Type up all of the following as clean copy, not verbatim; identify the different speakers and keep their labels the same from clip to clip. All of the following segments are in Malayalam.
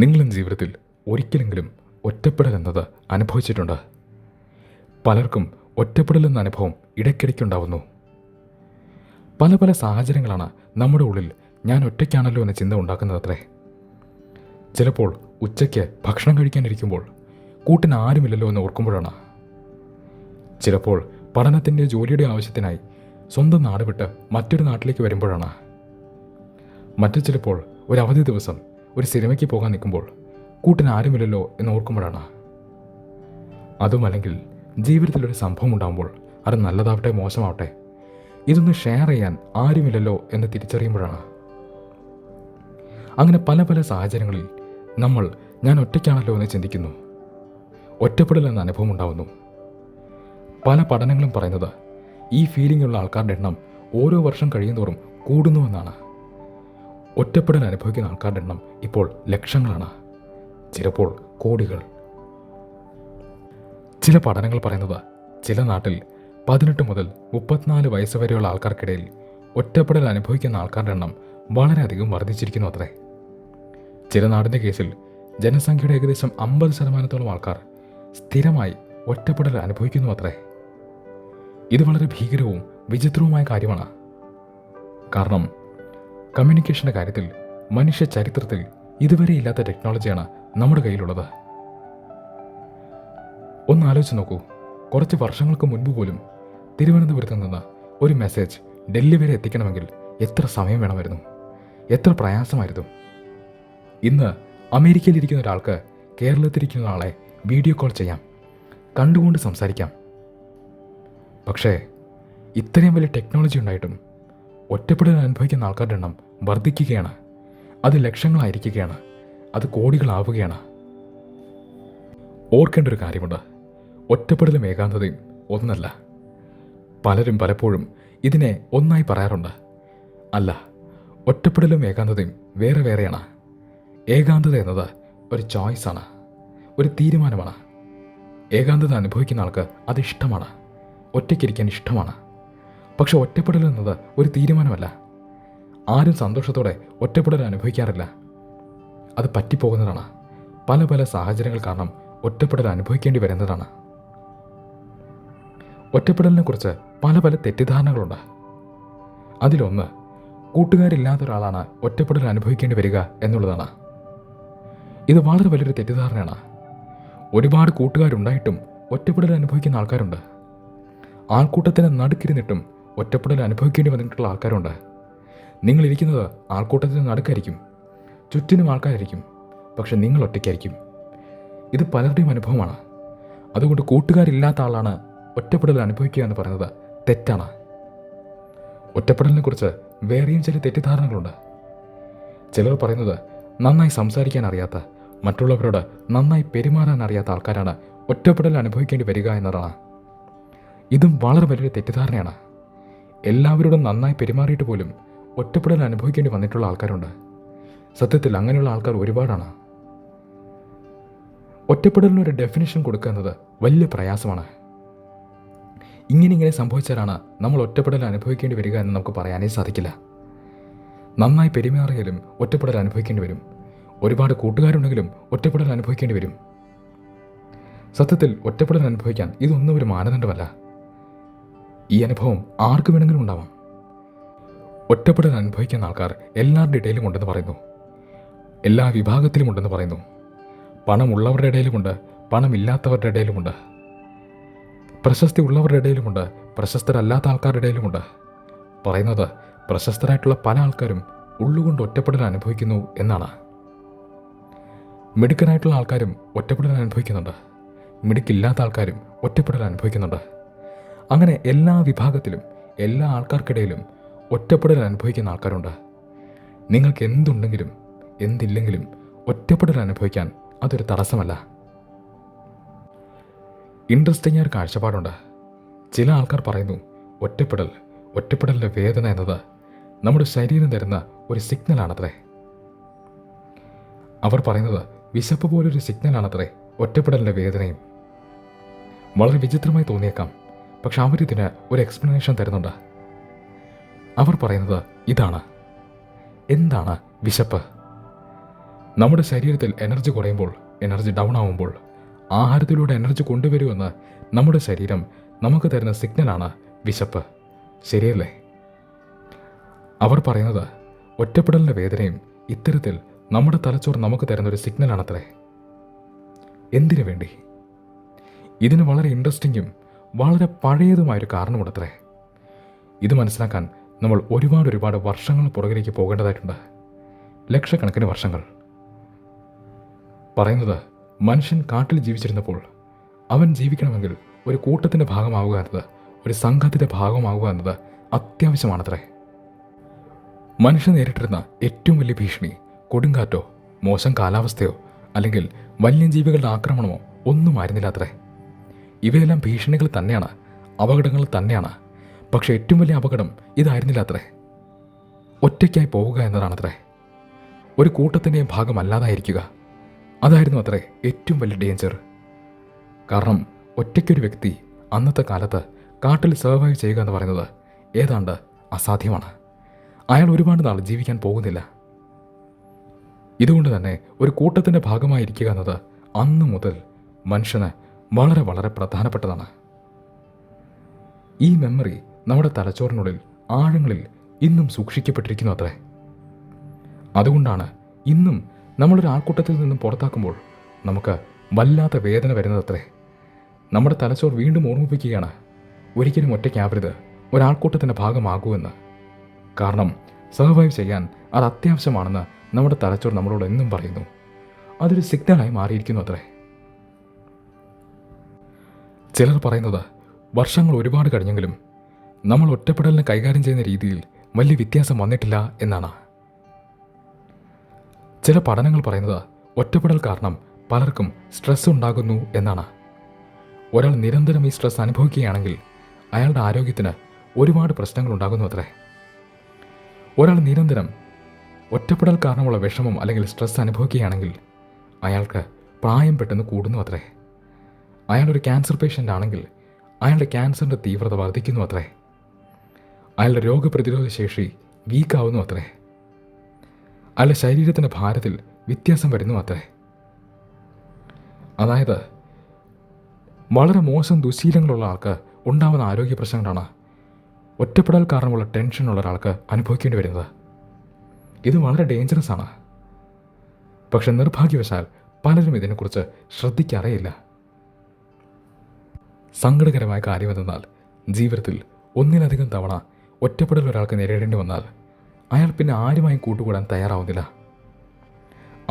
Speaker 1: നിങ്ങളും ജീവിതത്തിൽ ഒരിക്കലെങ്കിലും ഒറ്റപ്പെടൽ എന്നത് അനുഭവിച്ചിട്ടുണ്ട്. പലർക്കും ഒറ്റപ്പെടൽ എന്ന അനുഭവം ഇടയ്ക്കിടയ്ക്കുണ്ടാവുന്നു. പല പല സാഹചര്യങ്ങളാണ് നമ്മുടെ ഉള്ളിൽ ഞാൻ ഒറ്റയ്ക്കാണല്ലോ എന്ന ചിന്ത ഉണ്ടാക്കുന്നതത്രേ. ചിലപ്പോൾ ഉച്ചയ്ക്ക് ഭക്ഷണം കഴിക്കാനിരിക്കുമ്പോൾ കൂട്ടിന് ആരുമില്ലല്ലോ എന്ന് ഓർക്കുമ്പോഴാണ്. ചിലപ്പോൾ പഠനത്തിൻ്റെ ജോലിയുടെ ആവശ്യത്തിനായി സ്വന്തം നാട് വിട്ട് മറ്റൊരു നാട്ടിലേക്ക് വരുമ്പോഴാണ്. മറ്റു ചിലപ്പോൾ ഒരു അവധി ദിവസം ഒരു സിനിമയ്ക്ക് പോകാൻ നിൽക്കുമ്പോൾ കൂട്ടിന് ആരുമില്ലല്ലോ എന്ന് ഓർക്കുമ്പോഴാണ്. അതുമല്ലെങ്കിൽ ജീവിതത്തിലൊരു സംഭവം ഉണ്ടാകുമ്പോൾ അത് നല്ലതാവട്ടെ മോശമാവട്ടെ ഇതൊന്ന് ഷെയർ ചെയ്യാൻ ആരുമില്ലല്ലോ എന്ന് തിരിച്ചറിയുമ്പോഴാണ്. അങ്ങനെ പല പല സാഹചര്യങ്ങളിൽ നമ്മൾ ഞാൻ ഒറ്റയ്ക്കാണല്ലോ എന്ന് ചിന്തിക്കുന്നു. ഒറ്റപ്പെടൽ എന്ന അനുഭവം ഉണ്ടാവുന്നു. പല പഠനങ്ങളും പറയുന്നത് ഈ ഫീലിംഗ് ഉള്ള ആൾക്കാരുടെ എണ്ണം ഓരോ വർഷം കഴിയുന്തോറും കൂടുന്നുവെന്നാണ്. ഒറ്റപ്പെടൽ അനുഭവിക്കുന്ന ആൾക്കാരുടെ എണ്ണം ഇപ്പോൾ ലക്ഷങ്ങളാണ്, ചിലപ്പോൾ കോടികൾ. ചില പഠനങ്ങൾ പറയുന്നത് ചില നാട്ടിൽ 18 മുതൽ 34 വയസ്സ് വരെയുള്ള ആൾക്കാർക്കിടയിൽ ഒറ്റപ്പെടൽ അനുഭവിക്കുന്ന ആൾക്കാരുടെ എണ്ണം വളരെയധികം വർദ്ധിച്ചിരിക്കുന്നു അത്രേ. ചില നാടിൻ്റെ കേസിൽ ജനസംഖ്യയുടെ ഏകദേശം 50% ആൾക്കാർ സ്ഥിരമായി ഒറ്റപ്പെടൽ അനുഭവിക്കുന്നു അത്രേ. ഇത് വളരെ ഭീകരവും വിചിത്രവുമായ കാര്യമാണ്. കാരണം കമ്മ്യൂണിക്കേഷൻ്റെ കാര്യത്തിൽ മനുഷ്യ ചരിത്രത്തിൽ ഇതുവരെ ഇല്ലാത്ത ടെക്നോളജിയാണ് നമ്മുടെ കയ്യിലുള്ളത്. ഒന്ന് ആലോചിച്ച് നോക്കൂ, കുറച്ച് വർഷങ്ങൾക്ക് മുൻപ് പോലും തിരുവനന്തപുരത്ത് നിന്ന് ഒരു മെസ്സേജ് ഡൽഹി വരെ എത്തിക്കണമെങ്കിൽ എത്ര സമയം വേണമായിരുന്നു, എത്ര പ്രയാസമായിരുന്നു. ഇന്ന് അമേരിക്കയിലിരിക്കുന്ന ഒരാൾക്ക് കേരളത്തിലിരിക്കുന്ന ആളെ വീഡിയോ കോൾ ചെയ്യാം, കണ്ടുകൊണ്ട് സംസാരിക്കാം. പക്ഷേ ഇത്രയും വലിയ ടെക്നോളജി ഉണ്ടായിട്ടും ഒറ്റപ്പെടൽ അനുഭവിക്കുന്ന ആൾക്കാരുടെ എണ്ണം വർദ്ധിക്കുകയാണ്. അത് ലക്ഷങ്ങളായിരിക്കുകയാണ്, അത് കോടികളാവുകയാണ്. ഓർക്കേണ്ട ഒരു കാര്യമുണ്ട്, ഒറ്റപ്പെടലും ഏകാന്തതയും ഒന്നല്ല. പലരും പലപ്പോഴും ഇതിനെ ഒന്നായി പറയാറുണ്ട്. അല്ല, ഒറ്റപ്പെടലും ഏകാന്തതയും വേറെ വേറെയാണ്. ഏകാന്തത എന്നത് ഒരു ചോയ്സാണ്, ഒരു തീരുമാനമാണ്. ഏകാന്തത അനുഭവിക്കുന്ന ആൾക്ക് അത് ഇഷ്ടമാണ്, ഒറ്റയ്ക്കിരിക്കാൻ ഇഷ്ടമാണ്. പക്ഷെ ഒറ്റപ്പെടൽ എന്നത് ഒരു തീരുമാനമല്ല. ആരും സന്തോഷത്തോടെ ഒറ്റപ്പെടൽ അനുഭവിക്കാറില്ല, അത് പറ്റിപ്പോകുന്നതാണ്. പല പല സാഹചര്യങ്ങൾ കാരണം ഒറ്റപ്പെടൽ അനുഭവിക്കേണ്ടി വരുന്നതാണ്. ഒറ്റപ്പെടലിനെ കുറിച്ച് പല പല തെറ്റിദ്ധാരണകളുണ്ട്. അതിലൊന്ന്, കൂട്ടുകാരില്ലാത്ത ഒരാളാണ് ഒറ്റപ്പെടൽ അനുഭവിക്കേണ്ടി വരിക എന്നുള്ളതാണ്. ഇത് വളരെ വലിയൊരു തെറ്റിദ്ധാരണയാണ്. ഒരുപാട് കൂട്ടുകാരുണ്ടായിട്ടും ഒറ്റപ്പെടൽ അനുഭവിക്കുന്ന ആൾക്കാരുണ്ട്. ആൾക്കൂട്ടത്തിന് നടുക്കിരുന്നിട്ടും ഒറ്റപ്പെടൽ അനുഭവിക്കേണ്ടി വന്നിട്ടുള്ള ആൾക്കാരുണ്ട്. നിങ്ങളിരിക്കുന്നത് ആൾക്കൂട്ടത്തിന് നടുക്കായിരിക്കും, ചുറ്റിനും ആൾക്കാരായിരിക്കും, പക്ഷെ നിങ്ങൾ ഒറ്റയ്ക്കായിരിക്കും. ഇത് പലരുടെയും അനുഭവമാണ്. അതുകൊണ്ട് കൂട്ടുകാരില്ലാത്ത ആളാണ് ഒറ്റപ്പെടൽ അനുഭവിക്കുക എന്ന് പറയുന്നത് തെറ്റാണ്. ഒറ്റപ്പെടലിനെ കുറിച്ച് വേറെയും ചില തെറ്റിദ്ധാരണകളുണ്ട്. ചിലർ പറയുന്നത് നന്നായി സംസാരിക്കാൻ അറിയാത്ത, മറ്റുള്ളവരോട് നന്നായി പെരുമാറാൻ അറിയാത്ത ആൾക്കാരാണ് ഒറ്റപ്പെടൽ അനുഭവിക്കേണ്ടി വരിക എന്നതാണ്. ഇതും വളരെ വലിയൊരു തെറ്റിദ്ധാരണയാണ്. എല്ലാവരോടും നന്നായി പെരുമാറിയിട്ട് പോലും ഒറ്റപ്പെടൽ അനുഭവിക്കേണ്ടി വന്നിട്ടുള്ള ആൾക്കാരുണ്ട്. സത്യത്തിൽ അങ്ങനെയുള്ള ആൾക്കാർ ഒരുപാടാണ്. ഒറ്റപ്പെടലിനൊരു ഡെഫിനിഷൻ കൊടുക്കുക എന്നത് വലിയ പ്രയാസമാണ്. ഇങ്ങനെ സംഭവിച്ചാലാണ് നമ്മൾ ഒറ്റപ്പെടൽ അനുഭവിക്കേണ്ടി വരിക എന്ന് നമുക്ക് പറയാനേ സാധിക്കില്ല. നന്നായി പെരുമാറിയാലും ഒറ്റപ്പെടൽ അനുഭവിക്കേണ്ടി വരും. ഒരുപാട് കൂട്ടുകാരുണ്ടെങ്കിലും ഒറ്റപ്പെടൽ അനുഭവിക്കേണ്ടി വരും. സത്യത്തിൽ ഒറ്റപ്പെടൽ അനുഭവിക്കാൻ ഇതൊന്നും ഒരു മാനദണ്ഡമല്ല. ഈ അനുഭവം ആർക്ക് വേണമെങ്കിലും ഉണ്ടാവാം. ഒറ്റപ്പെടൽ അനുഭവിക്കുന്ന ആൾക്കാർ എല്ലാവരുടെ ഇടയിലും ഉണ്ടെന്ന് പറയുന്നു, എല്ലാ വിഭാഗത്തിലും ഉണ്ടെന്ന് പറയുന്നു. പണമുള്ളവരുടെ ഇടയിലുമുണ്ട്, പണമില്ലാത്തവരുടെ ഇടയിലുമുണ്ട്. പ്രശസ്തി ഉള്ളവരുടെ ഇടയിലുമുണ്ട്, പ്രശസ്തരല്ലാത്ത ആൾക്കാരുടെ ഇടയിലുമുണ്ട്. പറയുന്നത് പ്രശസ്തരായിട്ടുള്ള പല ആൾക്കാരും ഉള്ളുകൊണ്ട് ഒറ്റപ്പെടൽ അനുഭവിക്കുന്നു എന്നാണ്. മിടുക്കനായിട്ടുള്ള ആൾക്കാരും ഒറ്റപ്പെടൽ അനുഭവിക്കുന്നുണ്ട്, മിടുക്കില്ലാത്ത ആൾക്കാരും ഒറ്റപ്പെടൽ അനുഭവിക്കുന്നുണ്ട്. അങ്ങനെ എല്ലാ വിഭാഗത്തിലും എല്ലാ ആൾക്കാർക്കിടയിലും ഒറ്റപ്പെടൽ അനുഭവിക്കുന്ന ആൾക്കാരുണ്ട്. നിങ്ങൾക്ക് എന്തുണ്ടെങ്കിലും എന്തില്ലെങ്കിലും ഒറ്റപ്പെടൽ അനുഭവിക്കാൻ അതൊരു തടസ്സമല്ല. ഇൻട്രസ്റ്റിംഗ് ഒരു കാഴ്ചപ്പാടുണ്ട്. ചില ആൾക്കാർ പറയുന്നു ഒറ്റപ്പെടലിൻ്റെ വേദന എന്നത് നമ്മുടെ ശരീരം തരുന്ന ഒരു സിഗ്നലാണത്രേ. അവർ പറയുന്നത് വിശപ്പ് പോലൊരു സിഗ്നലാണത്രേ ഒറ്റപ്പെടലിൻ്റെ വേദനയും. വളരെ വിചിത്രമായി തോന്നിയേക്കാം, പക്ഷെ അവരിതിന് ഒരു എക്സ്പ്ലനേഷൻ തരുന്നുണ്ട്. അവർ പറയുന്നത് ഇതാണ്. എന്താണ് വിശപ്പ്? നമ്മുടെ ശരീരത്തിൽ എനർജി കുറയുമ്പോൾ, എനർജി ഡൗൺ ആവുമ്പോൾ ആഹാരത്തിലൂടെ എനർജി കൊണ്ടുവരുമെന്ന് നമ്മുടെ ശരീരം നമുക്ക് തരുന്ന സിഗ്നലാണ് വിശപ്പ്. ശരിയല്ലേ? അവർ പറയുന്നത് ഒറ്റപ്പെടലിൻ്റെ വേദനയും ഇത്തരത്തിൽ നമ്മുടെ തലച്ചോറ് നമുക്ക് തരുന്നൊരു സിഗ്നലാണത്രേ. എന്തിനു വേണ്ടി? ഇതിന് വളരെ ഇൻട്രസ്റ്റിങ്ങും വളരെ പഴയതുമായൊരു കാരണമുണ്ടത്രേ. ഇത് മനസ്സിലാക്കാൻ നമ്മൾ ഒരുപാട് വർഷങ്ങൾ പുറകിലേക്ക് പോകേണ്ടതായിട്ടുണ്ട്. ലക്ഷക്കണക്കിന് വർഷങ്ങൾ. പറയുന്നത് മനുഷ്യൻ കാട്ടിൽ ജീവിച്ചിരുന്നപ്പോൾ അവൻ ജീവിക്കണമെങ്കിൽ ഒരു കൂട്ടത്തിൻ്റെ ഭാഗമാവുക എന്നത്, ഒരു സംഘത്തിൻ്റെ ഭാഗമാവുക എന്നത് അത്യാവശ്യമാണത്രേ. മനുഷ്യൻ നേരിട്ടിരുന്ന ഏറ്റവും വലിയ ഭീഷണി കൊടുങ്കാറ്റോ മോശം കാലാവസ്ഥയോ അല്ലെങ്കിൽ വന്യജീവികളുടെ ആക്രമണമോ ഒന്നുമായിരുന്നില്ല അത്രേ. ഇവയെല്ലാം ഭീഷണികൾ തന്നെയാണ്, അപകടങ്ങൾ തന്നെയാണ്. പക്ഷെ ഏറ്റവും വലിയ അപകടം ഇതായിരുന്നില്ല അത്രേ. ഒറ്റയ്ക്കായി പോവുക എന്നതാണത്രേ. ഒരു കൂട്ടത്തിൻ്റെ ഭാഗമല്ലാതായിരിക്കുക, അതായിരുന്നു അത്രേ ഏറ്റവും വലിയ ഡേഞ്ചർ. കാരണം ഒറ്റയ്ക്കൊരു വ്യക്തി അന്നത്തെ കാലത്ത് കാട്ടിൽ സർവൈവ് ചെയ്യുക എന്ന് പറയുന്നത് ഏതാണ്ട് അസാധ്യമാണ്. അയാൾ ഒരുപാട് നാൾ ജീവിക്കാൻ പോകുന്നില്ല. ഇതുകൊണ്ട് തന്നെ ഒരു കൂട്ടത്തിൻ്റെ ഭാഗമായിരിക്കുക എന്നത് അന്നു മുതൽ മനുഷ്യന് വളരെ പ്രധാനപ്പെട്ടതാണ്. ഈ മെമ്മറി നമ്മുടെ തലച്ചോറിനുള്ളിൽ ആഴങ്ങളിൽ ഇന്നും സൂക്ഷിക്കപ്പെട്ടിരിക്കുന്നു അത്രേ. അതുകൊണ്ടാണ് ഇന്നും നമ്മളൊരു ആൾക്കൂട്ടത്തിൽ നിന്നും പുറത്താക്കുമ്പോൾ നമുക്ക് വല്ലാത്ത വേദന വരുന്നതത്രേ. നമ്മുടെ തലച്ചോർ വീണ്ടും ഓർമ്മിപ്പിക്കുകയാണ്, ഒരിക്കലും ഒറ്റയ്ക്കാവരുത്, ഒരാൾക്കൂട്ടത്തിൻ്റെ ഭാഗമാകൂവെന്ന്. കാരണം സർവൈവ് ചെയ്യാൻ അത് അത്യാവശ്യമാണെന്ന് നമ്മുടെ തലച്ചോർ നമ്മളോട് എന്നും പറയുന്നു. അതൊരു സിഗ്നലായി മാറിയിരിക്കുന്നു അത്രേ. ചിലർ പറയുന്നത് വർഷങ്ങൾ ഒരുപാട് കഴിഞ്ഞെങ്കിലും നമ്മൾ ഒറ്റപ്പെടലിനെ കൈകാര്യം ചെയ്യുന്ന രീതിയിൽ വലിയ വ്യത്യാസം വന്നിട്ടില്ല എന്നാണ്. ചില പഠനങ്ങൾ പറയുന്നത് ഒറ്റപ്പെടൽ കാരണം പലർക്കും സ്ട്രെസ് ഉണ്ടാകുന്നു എന്നാണ്. ഒരാൾ നിരന്തരം ഈ സ്ട്രെസ് അനുഭവിക്കുകയാണെങ്കിൽ അയാളുടെ ആരോഗ്യത്തിന് ഒരുപാട് പ്രശ്നങ്ങൾ ഉണ്ടാകുന്നു അത്രേ. ഒരാൾ നിരന്തരം ഒറ്റപ്പെടൽ കാരണമുള്ള വിഷമം അല്ലെങ്കിൽ സ്ട്രെസ് അനുഭവിക്കുകയാണെങ്കിൽ അയാൾക്ക് പ്രായം പെട്ടെന്ന് കൂടുന്നു അത്രേ. അയാളൊരു ക്യാൻസർ പേഷ്യൻ്റ് ആണെങ്കിൽ അയാളുടെ ക്യാൻസറിൻ്റെ തീവ്രത വർദ്ധിക്കുന്നു അത്രേ. അയാളുടെ രോഗപ്രതിരോധ ശേഷി വീക്കാവുന്നു അത്രേ. അയാളുടെ ശരീരത്തിൻ്റെ ഭാരത്തിൽ വ്യത്യാസം വരുന്നു അത്രേ. അതായത് വളരെ മോശം ദുശീലങ്ങളുള്ള ആൾക്ക് ഉണ്ടാകുന്ന ആരോഗ്യ പ്രശ്നങ്ങളാണ് ഒറ്റപ്പെടൽ കാരണമുള്ള ടെൻഷനുള്ള ഒരാൾക്ക് അനുഭവിക്കേണ്ടി വരുന്നത്. ഇത് വളരെ ഡേഞ്ചറസ് ആണ്. പക്ഷെ നിർഭാഗ്യവശാൽ പലരും ഇതിനെക്കുറിച്ച് ശ്രദ്ധിക്കാറേയില്ല. സങ്കടകരമായ കാര്യമെന്തെന്നാൽ ജീവിതത്തിൽ ഒന്നിലധികം തവണ ഒറ്റപ്പെടൽ ഒരാൾക്ക് നേരിടേണ്ടി വന്നാൽ അയാൾ പിന്നെ ആരുമായും കൂട്ടുകൂടാൻ തയ്യാറാവുന്നില്ല.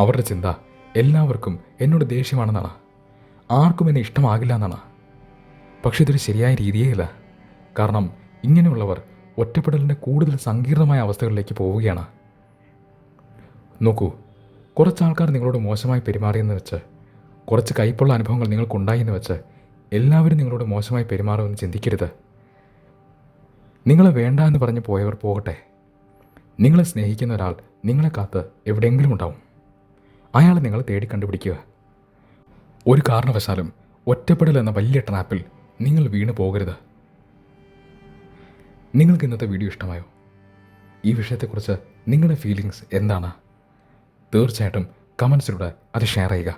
Speaker 1: അവരുടെ ചിന്ത എല്ലാവർക്കും എന്നോട് ദേഷ്യമാണെന്നാണ്, ആർക്കും എന്നെ ഇഷ്ടമാകില്ല എന്നാണ്. പക്ഷെ ഇതൊരു ശരിയായ രീതിയേയില്ല. കാരണം ഇങ്ങനെയുള്ളവർ ഒറ്റപ്പെടലിൻ്റെ കൂടുതൽ സങ്കീർണമായ അവസ്ഥകളിലേക്ക് പോവുകയാണ്. നോക്കൂ, കുറച്ച് ആൾക്കാർ നിങ്ങളോട് മോശമായി പെരുമാറിയെന്ന് വെച്ച്, കുറച്ച് കയ്പുള്ള അനുഭവങ്ങൾ നിങ്ങൾക്കുണ്ടായെന്ന് വെച്ച് എല്ലാവരും നിങ്ങളോട് മോശമായി പെരുമാറുമെന്ന് ചിന്തിക്കരുത്. നിങ്ങളെ വേണ്ട എന്ന് പറഞ്ഞ് പോയവർ പോകട്ടെ. നിങ്ങളെ സ്നേഹിക്കുന്ന ഒരാൾ നിങ്ങളെ കാത്ത് എവിടെയെങ്കിലും ഉണ്ടാവും. അയാളെ നിങ്ങൾ തേടി കണ്ടുപിടിക്കുക. ഒരു കാരണവശാലും ഒറ്റപ്പെടൽ എന്ന വലിയ ട്രാപ്പിൽ നിങ്ങൾ വീണ് പോകരുത്. നിങ്ങൾക്ക് ഇന്നത്തെ വീഡിയോ ഇഷ്ടമായോ? ഈ വിഷയത്തെക്കുറിച്ച് നിങ്ങളുടെ ഫീലിങ്സ് എന്താണ്? തീർച്ചയായിട്ടും കമൻസിലൂടെ അത് ഷെയർ ചെയ്യുക.